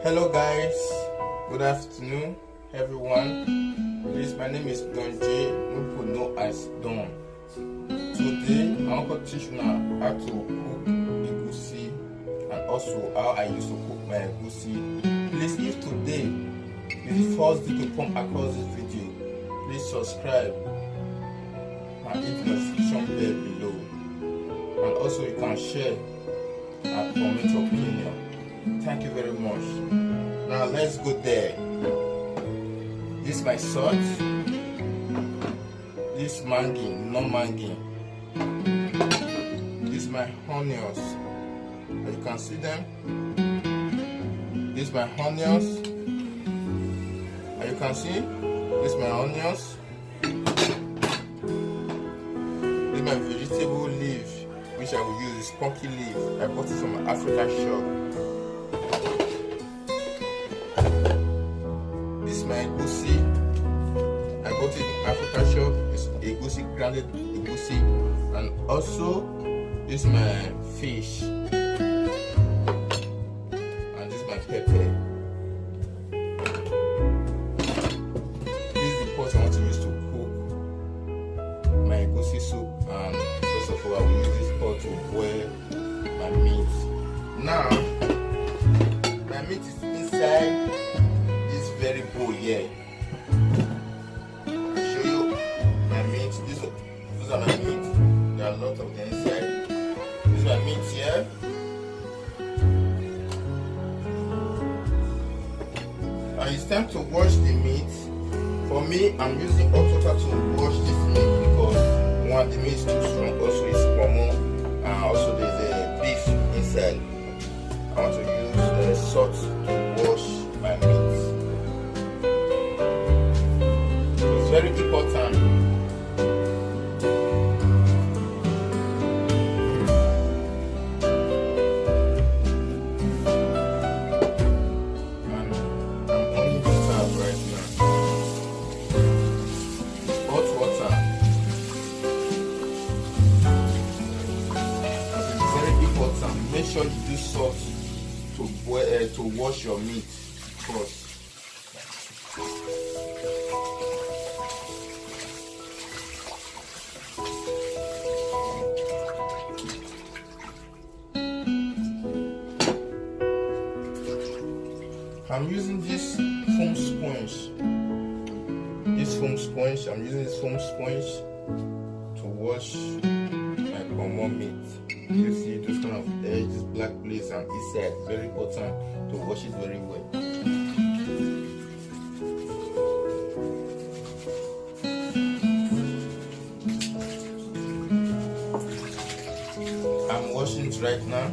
Hello guys, good afternoon everyone. Please, my name is Don J, people know as Don. Today I'm going to teach you how to cook Egusi and also how I used to cook my Egusi. Please, if today is the first day to come across this video, please subscribe and hit the notification bell below, and also you can share and comment your opinion. Thank you very much. Now let's go there. This is my salt. This mangi, no mangi. This is my onions. As you can see them. This is my onions. As you can see, this is my onions. This is my vegetable leaf, which I will use is pumpkin leaf. I bought it from an African shop. This is my Egusi. I got it in African shop. It's Egusi, grounded Egusi, and also this is my fish, and this is my pepper. This is the pot I want to use to cook my Egusi soup, and first of all I will use this pot to boil my meat. Now my meat is inside this very bowl here. I'll show you my meat. These are my meat. There are a lot of them inside. This is my meat here. And it's time to wash the meat. For me, I'm using hot water to wash this meat because one, the meat is too strong. Also, it's common, and also there's a beef inside. I want to use salt to wash my meat. It's very important. And I'm on the stove right now. Hot water. It's very important. Make sure you do salt to wash your meat first. I'm using this foam sponge. I'm using this foam sponge to wash my common meat. You see those kind of edges, black place and inside. Very important to wash it very well. I'm washing it right now.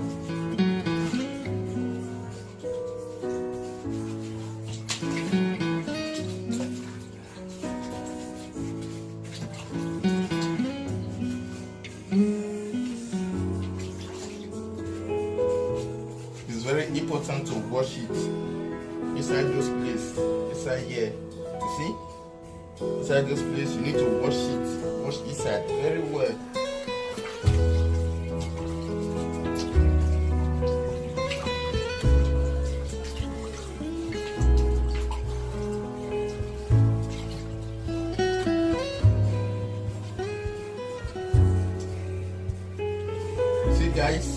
It's very important to wash it inside those places, inside here. You see? Inside those places, you need to wash it. Wash inside very well. See guys,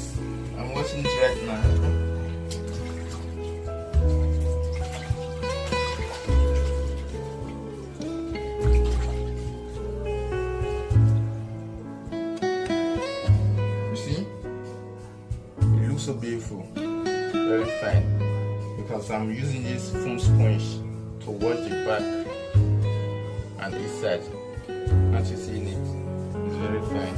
I'm washing it right now. You see? It looks so beautiful. Very fine. Because I'm using this foam sponge to wash the back and inside. As you see in it, it's very fine.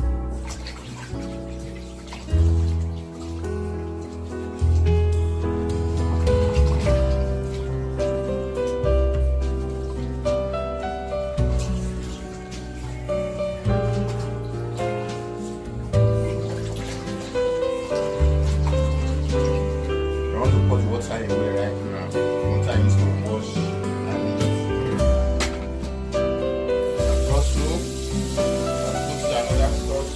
Water away right now. Water used to wash and also I put another salt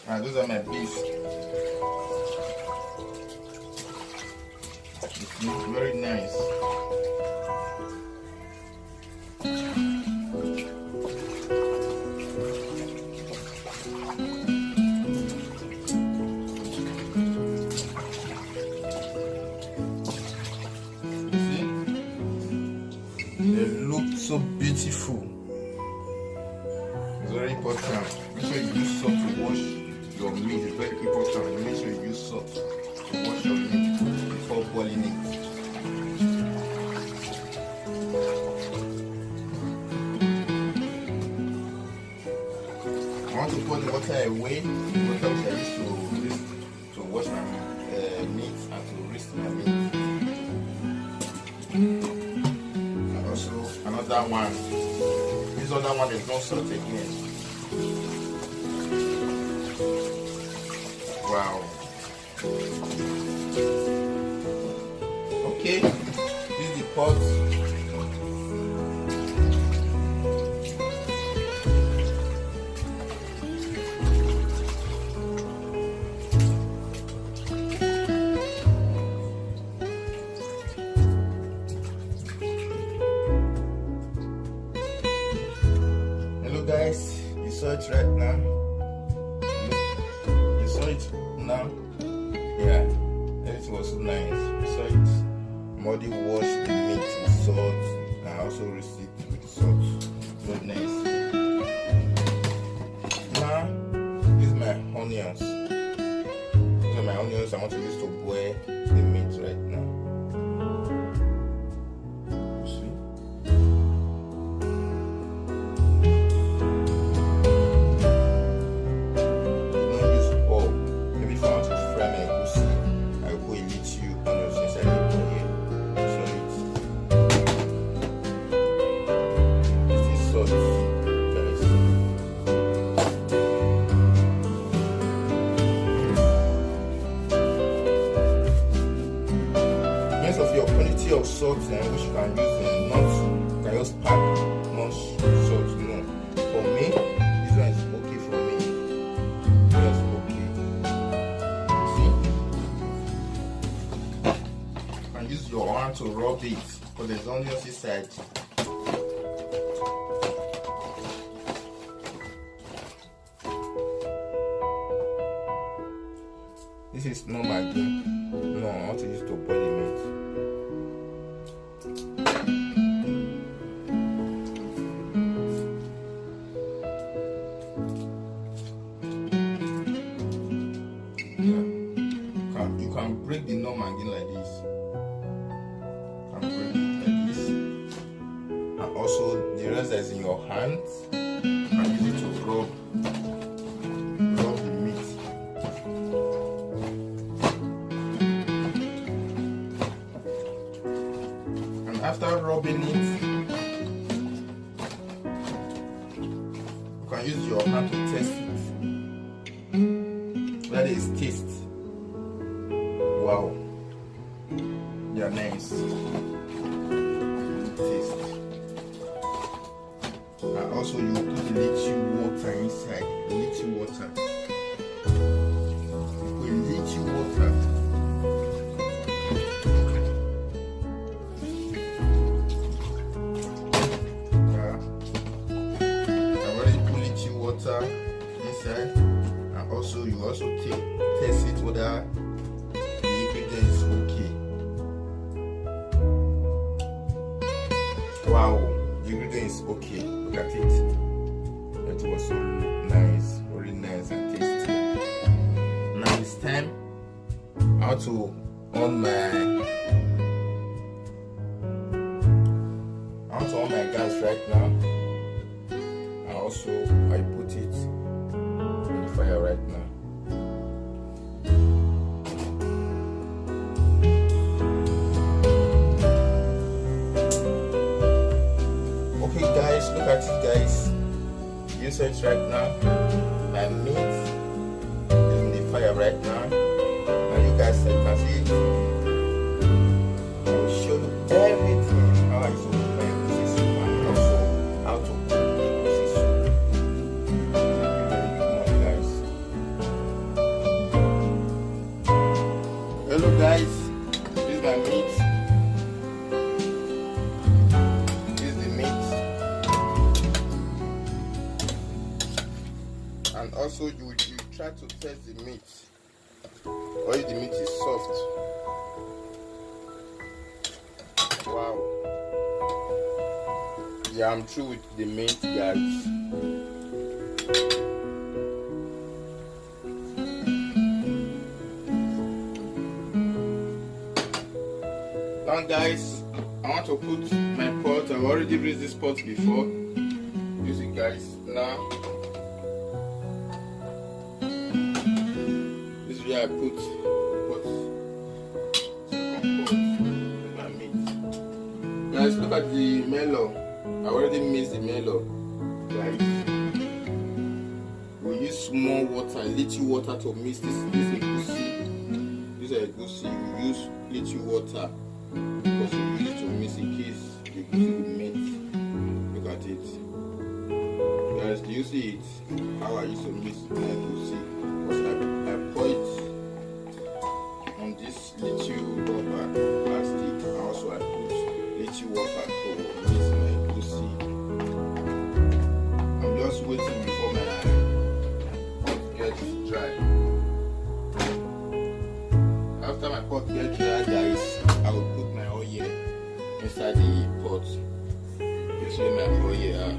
Those are my beef. It's very nice. They look so beautiful. It's very important. Make sure you use salt to wash your meat. It's very important. Make sure you use salt to wash your meat before boiling it. I want to pour the water away. The water which I used to wash my meat and to roast my meat. Another one. This other one is not salt again. Wow. Okay. This is the pot. Guys, you saw it right now. You saw it now. Yeah, everything was so nice. You saw it. Muddy washed the meat with salt. I also roasted it with salt. Very nice. Now, these are my onions. These are my onions I want to use to boil the meat right now. Of your quantity of salt which you can use in nuts, you can just pack more salt. No, for me, this one is okay for me. Just okay. See, you can use your hand to rub it because there's onions inside. This is not Maggi. No, I want to use to boil the meat. You can break the normal again like this. You can break it like this. And also the rest that is in your hand, you can use it to rub the meat. And after rubbing it, you can use your hand to test it. That is taste. Wow, they are nice. Taste. And also you put a little water inside. A little water. You put a little water. I've already put a little water inside. And also you also test it whether is okay. Wow, the ingredient is okay. Look at it. It was so nice, very nice and tasty. Now it's time how to on my gas right now. And also I put it on the fire right now. Look at it, guys. You see it right now. My meat is in the fire right now. Now you guys can see it. I will show you everything how I used to make my egusi soup and also how to cook egusi soup. Thank you very much, guys. And also you try to test the meat, or if the meat is soft. Wow. Yeah, I'm through with the meat, guys. Now guys, I want to put my pot. I've already raised this pot before. You see guys, now this is where I put second pot with my meat. Guys, look at the melon. I already mixed the melon. Guys, we use small water, little water to mix this egusi. This is egusi. We use little water because we use it to mix in case the egusi will melt. Look at it. Guys, do you see it? How I used to mix my egusi? Because I pour it on this little rubber plastic. Also, I put little water to mix my egusi. I'm just waiting before my pot gets dry. After my pot gets dry, guys, I will put my oil inside the pot. You see my oil.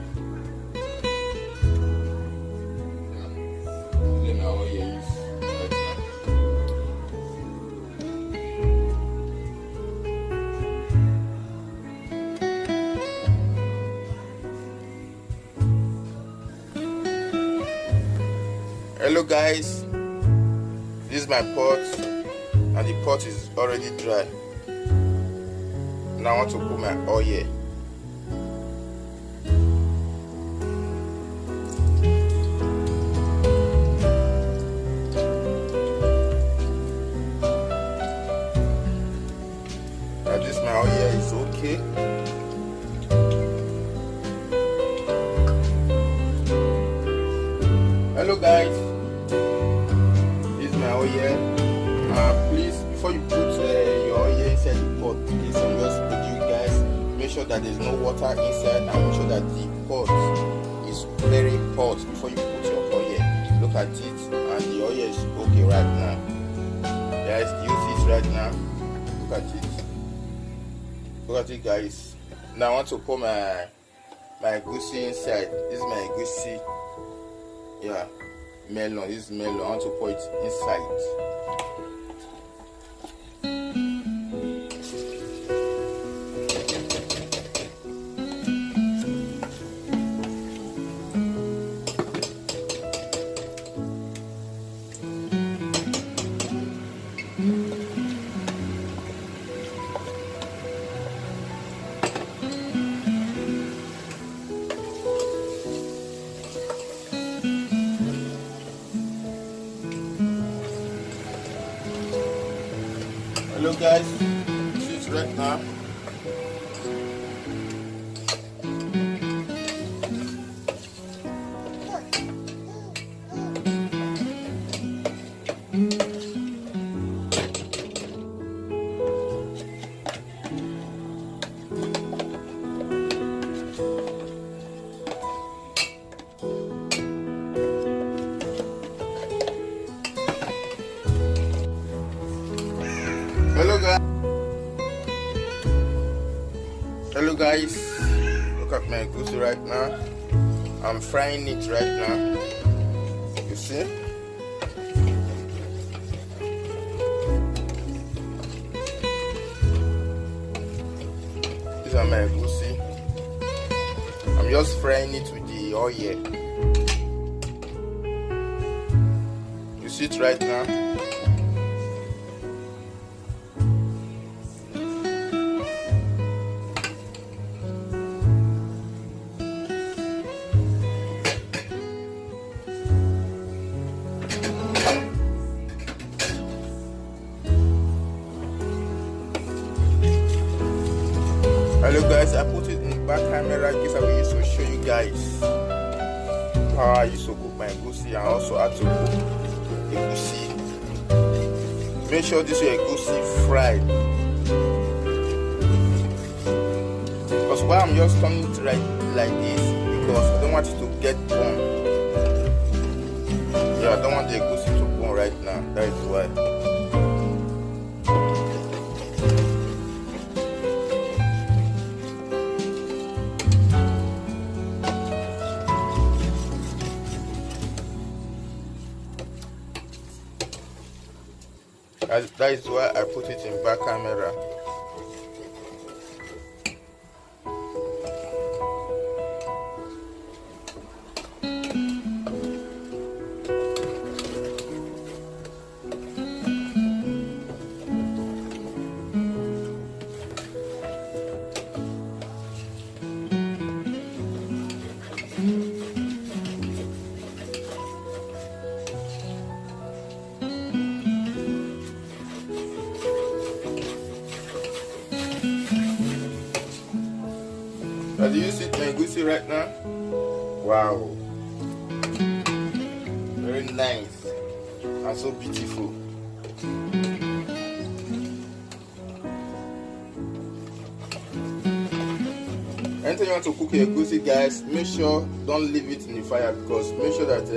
Hello guys, this is my pot and the pot is already dry. Now I want to put my oil. Now this my oil is okay. Hello guys, this is my oil. Please, before you put your oil inside the pot, please, I'm just with you guys, make sure that there's no water inside and make sure that the pot is very hot before you put your oil. Look at it, and the oil is okay right now. Guys, do you see it right now? Look at it. Look at it guys. Now I want to put my egusi inside. This is my egusi. Yeah, melon. This is melon. I want to put it inside. Hello guys, see it right now. Hello guys, look at my egusi right now. I'm frying it right now. You see? These are my egusi. I'm just frying it with the oil. You see it right now? Hello guys, I put it in the back camera in case I will use to show you guys how I used to cook my egusi and also how to cook egusi. Make sure this is egusi fried. Because why I'm just turning it right like this, because I don't want it to get burned. I don't want the egusi to burn right now. That is why. That is why I put it in back camera. Do you see the egusi right now? Wow, very nice and so beautiful. Anytime you want to cook egusi, guys, make sure don't leave it in the fire, because make sure that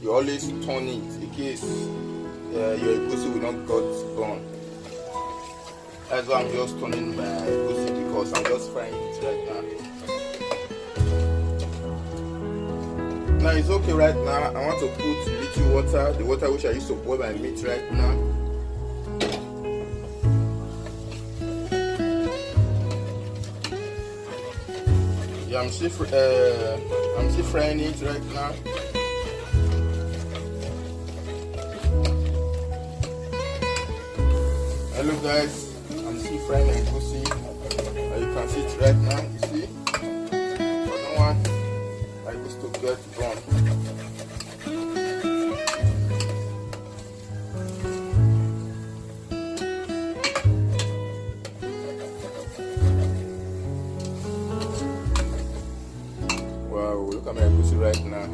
you always turn it in case your egusi will not get burned. That's why I'm just turning my egusi, because I'm just frying it right now. Now it's okay right now. I want to put little water, the water which I used to boil my meat right now. Yeah, I'm still frying it right now. Hello guys, I'm still frying my egusi. You can see it right now. You see? I don't want my egusi to get brown. Wow, look at my egusi right now.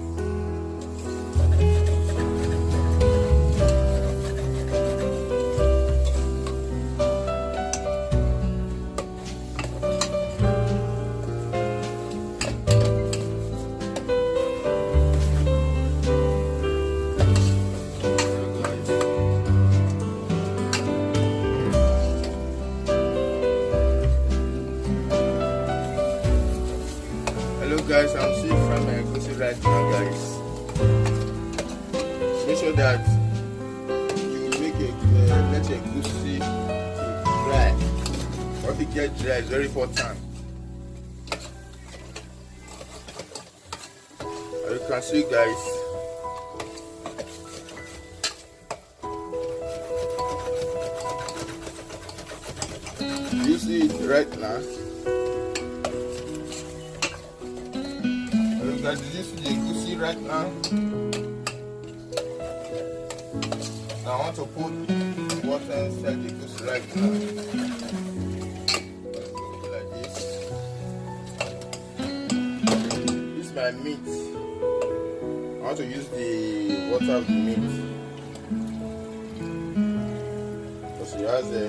Guys, I'm still frying my egusi right now, guys. Make sure that you make let your egusi dry. Once it gets dry, it's very important. As you can see, guys, you see it right now. Guys, did you see the egusi right now? Now I want to put water inside the egusi right now. Like this. This is my meat. I want to use the water of the meat, because it has the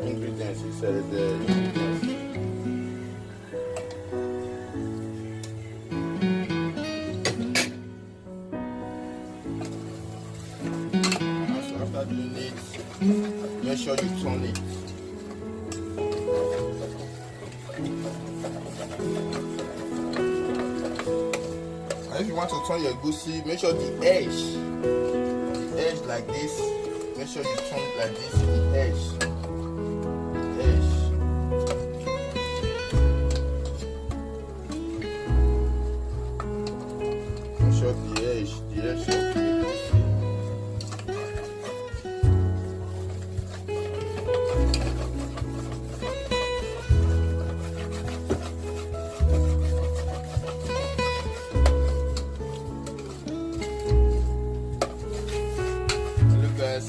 ingredients. It says the ingredients. Doing it, make sure you turn it. And if you want to turn your egusi, make sure the edge like this, make sure you turn it like this, the edge. Make sure the edge of the egusi.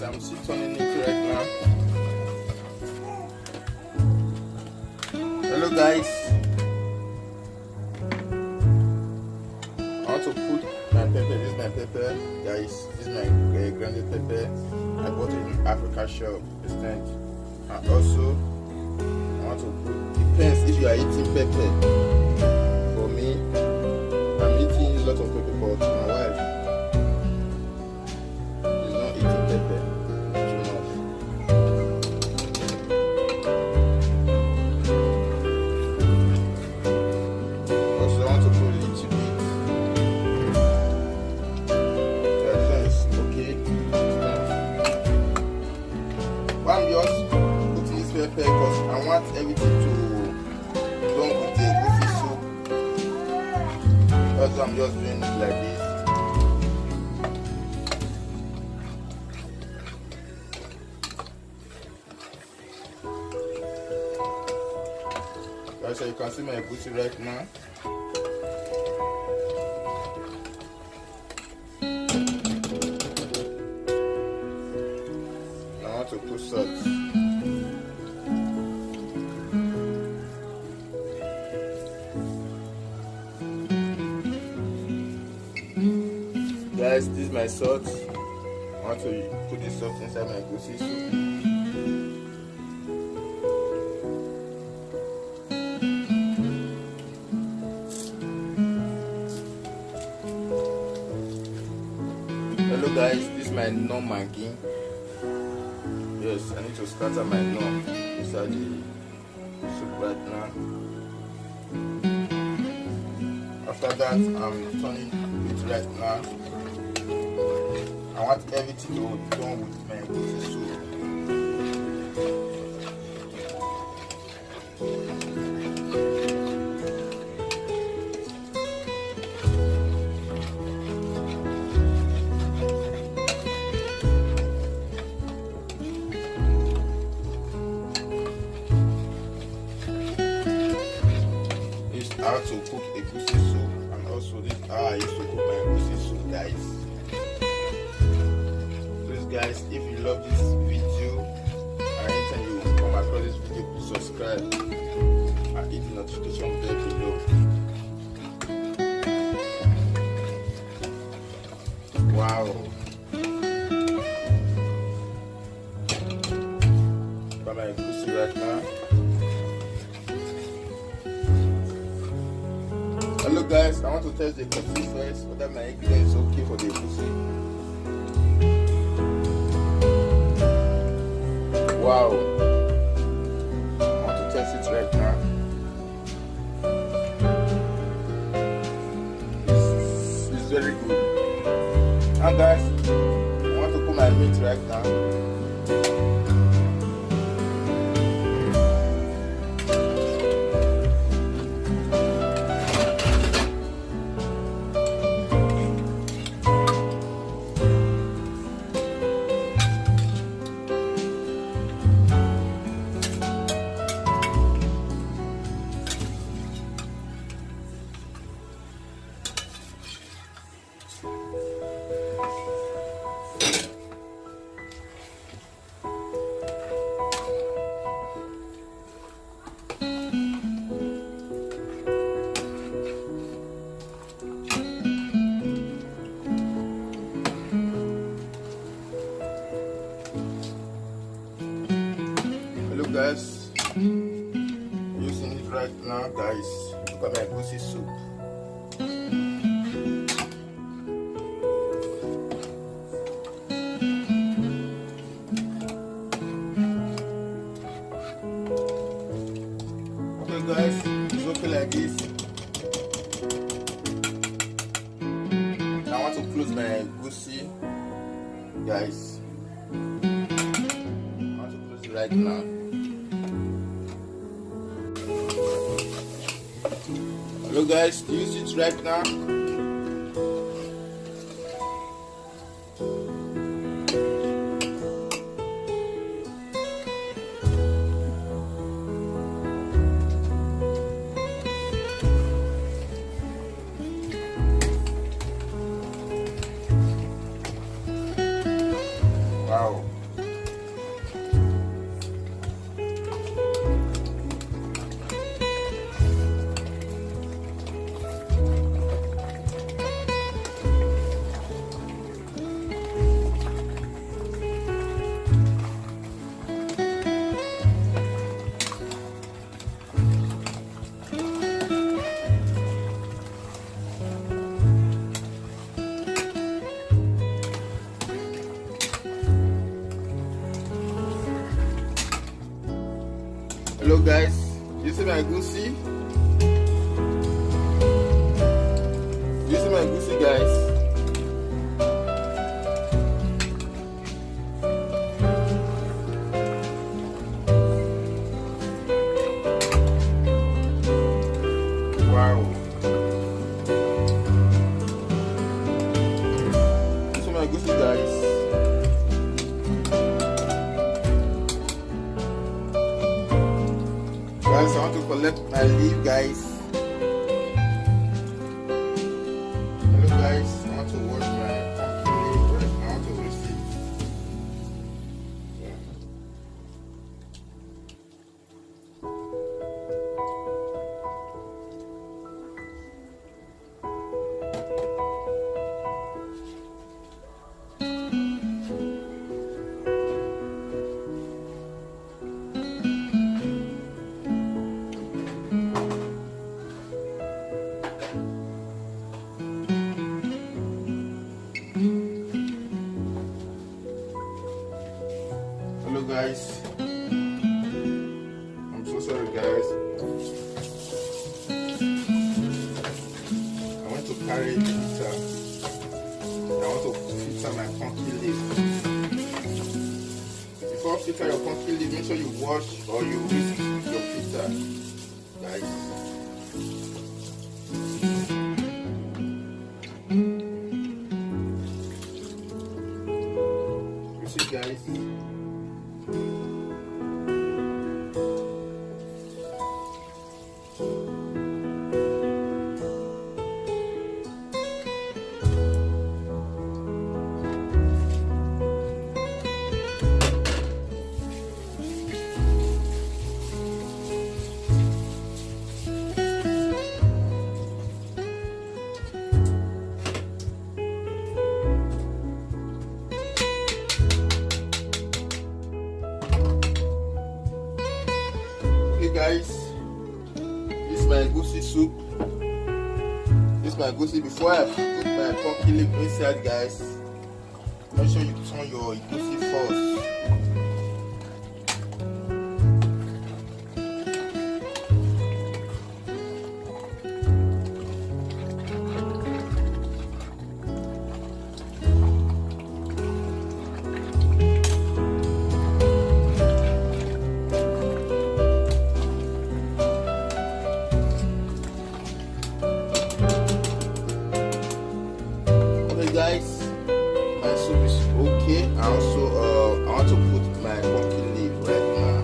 I'm still turning it right now. Hello guys, I want to put my pepper. This is my pepper, guys. This is my grounded pepper. I bought it in Africa shop. And also I want to put, depends if you are eating pepper. For me, I'm eating a lot of pepper, but my wife, want everything to done with the egusi soup. That's why I'm just doing it like this. Guys, so you can see my egusi right now. I want to put salt. Guys, this is my salt. I want to put the salt inside my egusi soup. Hello guys, this is my non Maggi. Yes, I need to scatter my non inside the soup right now. After that, I'm turning it right now. I want everything to be done with my egusi soup. This is how to cook egusi soup, and also this is how I used to cook my egusi soup, guys. Guys, if you love this video and anytime you come across this video, please subscribe and hit the notification bell below. Wow, got my egusi right now. Hello guys, I want to test the egusi first, whether my ingredient is okay for the egusi. Wow, I want to test it right now. It's very good. And guys, I want to put my meat right now. Guys, using it right now, guys. Look at my egusi soup. Okay guys, it's okay like this. I want to close my egusi, guys. I want to close it right now. Hello guys, do you see it right now? Wow. Hello guys, you see my egusi? You see my egusi, guys? guys. Guys, I want to collect my leaf, guys. Hello guys, I want to wash my pumpkin leaf. I want to wash it. Hello guys, I'm so sorry guys. I want to carry the filter. I want to filter my pumpkin leaf. Before filter your pumpkin leaf, make sure you wash or you whisk your filter, guys. You see guys. Guys, this is my egusi soup. This is my egusi. Before I put my pumpkin leaf inside, guys, make sure you turn your egusi first. Guys, my soup is okay. I want to put my pumpkin leaf right now.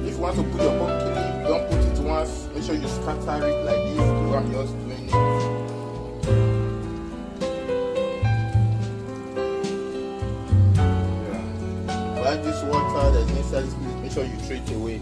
If you want to put your pumpkin leaf, don't put it once. Make sure you scatter it like this. The way I'm just doing it. Yeah. Like this water that's inside this place, make sure you throw it away.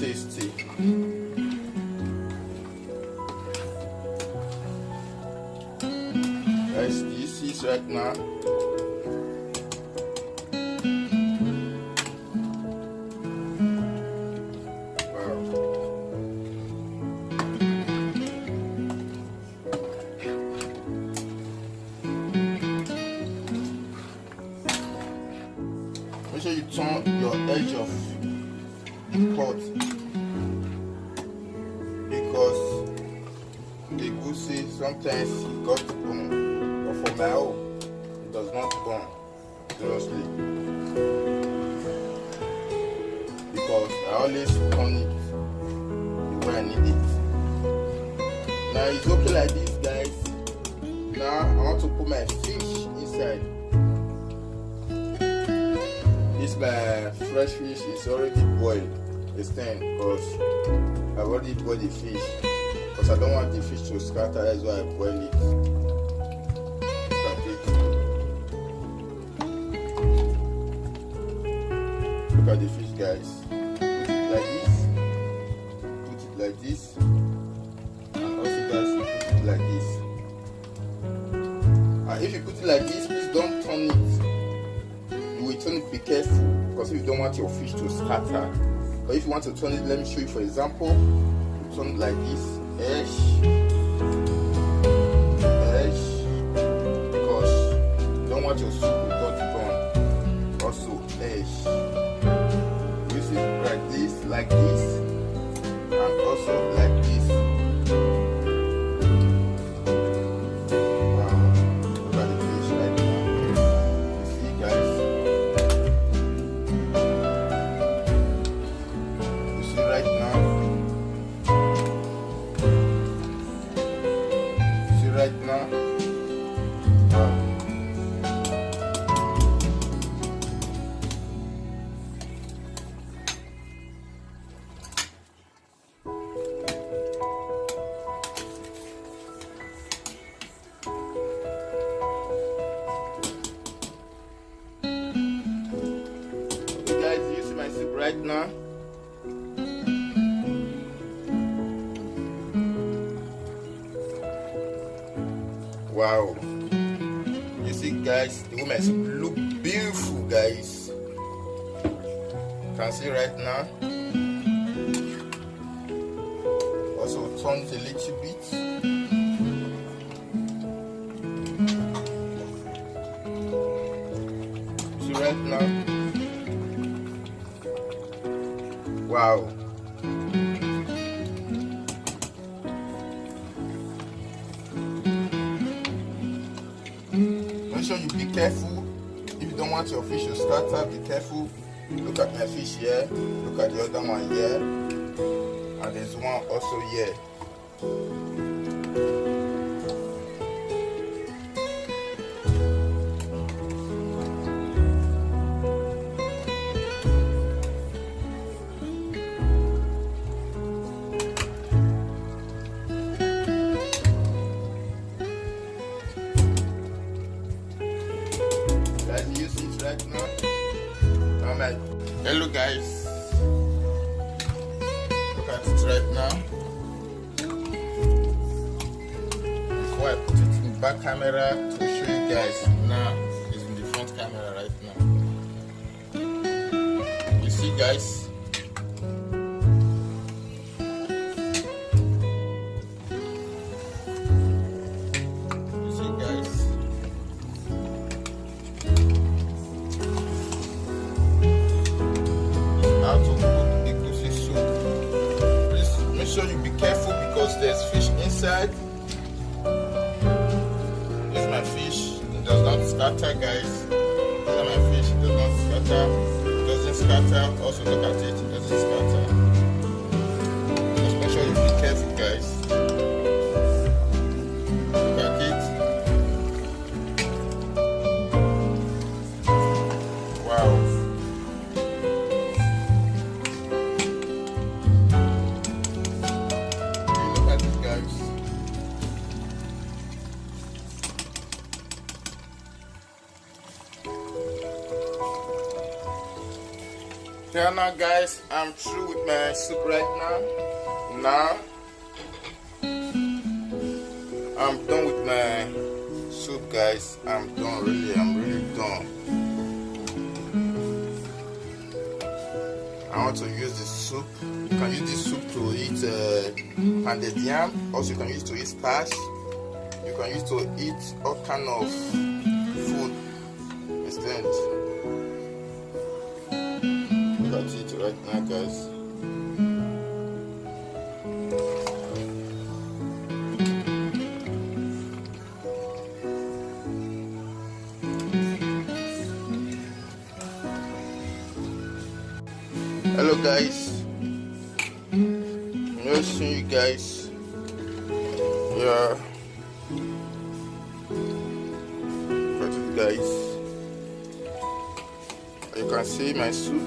Tasty. Guys, do you see it right now? Wow. Make sure you turn your edge of the pot, because the egusi sometimes it got burn, but for my own it does not burn, seriously, because I always turn it the way I need it. Now it's okay like this, guys. Now I want to put my fish inside. This my fresh fish is already boiled. It's 10 because I've already boiled the fish, because I don't want the fish to scatter. That's why I boil it. Look at the fish, guys. Put it like this, and also guys, put it like this. And if you put it like this, please don't turn it. You will turn it, be careful, because if you don't want your fish to scatter. But if you want to turn it, let me show you. For example, you turn it like this, edge, because you don't want got your soup, you got done. Also, use it like this, and also like this. Wow, look at the fish right now. You see, guys. You see right now. You see right now. Wow. Right now, wow, you see, guys, the women's look beautiful, guys. You can see right now. Also turn it a little bit. See right now. Wow. Make sure you be careful. If you don't want your fish to scatter, be careful. Look at my fish here. Look at the other one here. And there's one also here. Right now. Alright. Hello guys. Look at it right now. Before I put it in the back camera to show you guys, now it's in the front camera right now. You see, guys. How to cook egusi soup. Please make sure you be careful because there's fish inside. This is my fish. It does not scatter, guys. These are my fish. It does not scatter. It doesn't scatter. Also look at it. It doesn't scatter. Just make sure you be careful, guys. Look at it. Wow. Yeah, now guys, I'm through with my soup right now. Now I'm done with my soup, guys. I'm really done. I want to use this soup. You can use this soup to eat pounded yam. Also you can use it to eat starch. You can use it to eat all kind of food instead. Look at it right now, guys. Hello guys, I'm just seeing you guys. Yeah, look at it, guys. You can see my soup.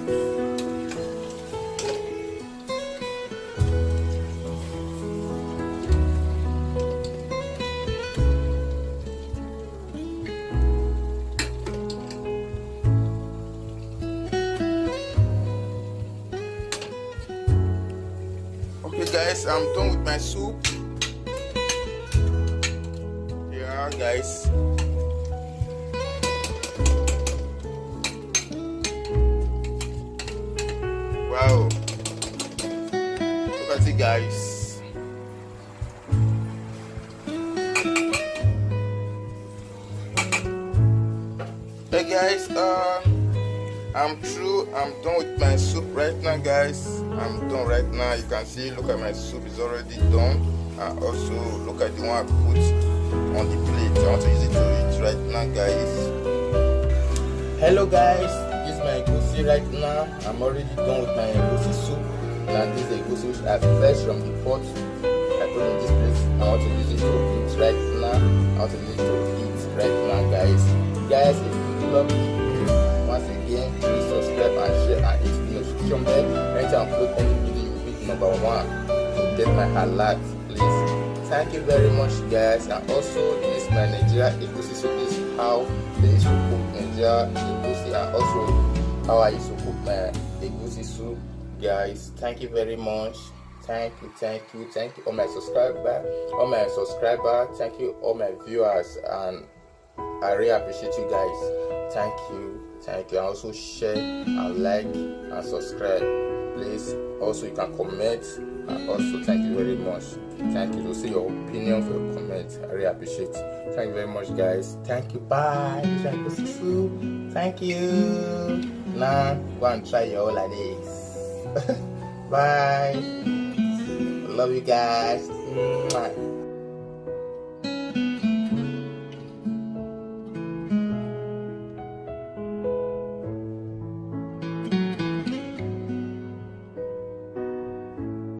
Okay guys, I'm done with my soup. Yeah guys. Wow. Look at it guys. guys, I'm through. I'm done with my soup right now, guys. I'm done right now. You can see, look at my soup is already done. And also look at the one I put on the plate. I want to use it to eat right now, guys. Hello guys, this is my egusi right now. I'm already done with my egusi soup. And this is the egusi which I fresh from the pot. I put in this place. I want to use it to eat right now. I want to use it to eat right now, guys. Guys, if you love me, once again, please subscribe and share and hit the notification bell. Anytime I upload any video, you will be number one to get my alert, please. Thank you very much, guys. And also, this is my Nigeria egusi soup. This is how they used to cook Nigeria egusi, and also how I used to cook my egusi soup, guys. Thank you very much. Thank you all my subscribers, thank you all my viewers, and I really appreciate you guys. Thank you, and also share and like and subscribe, please. Also you can comment, and also thank you very much. Thank you to see your opinion for your comment. I really appreciate it. Thank you very much, guys. Thank you. Bye. Thank you. Now go and try your holidays. Bye. Love you guys. Mwah.